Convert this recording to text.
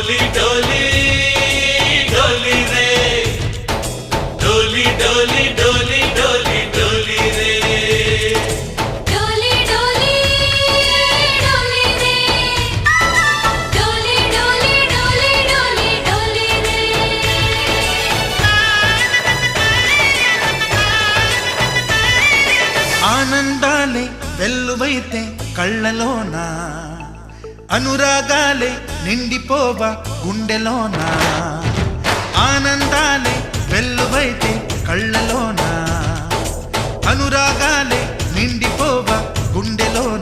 डोली डोली डोली रे डोली डोली डोली डोली डोली रे डोली डोली डोली रे डोली डोली डोली डोली डोली रे ఆనందాలే వెల్లువైతే కళ్ళలోన అనురాగాలే నిండిపోవా గుండెలోన ఆనందాలే వెల్లువైతే కళ్ళలోన అనురాగాలే నిండిపోవా గుండెలోన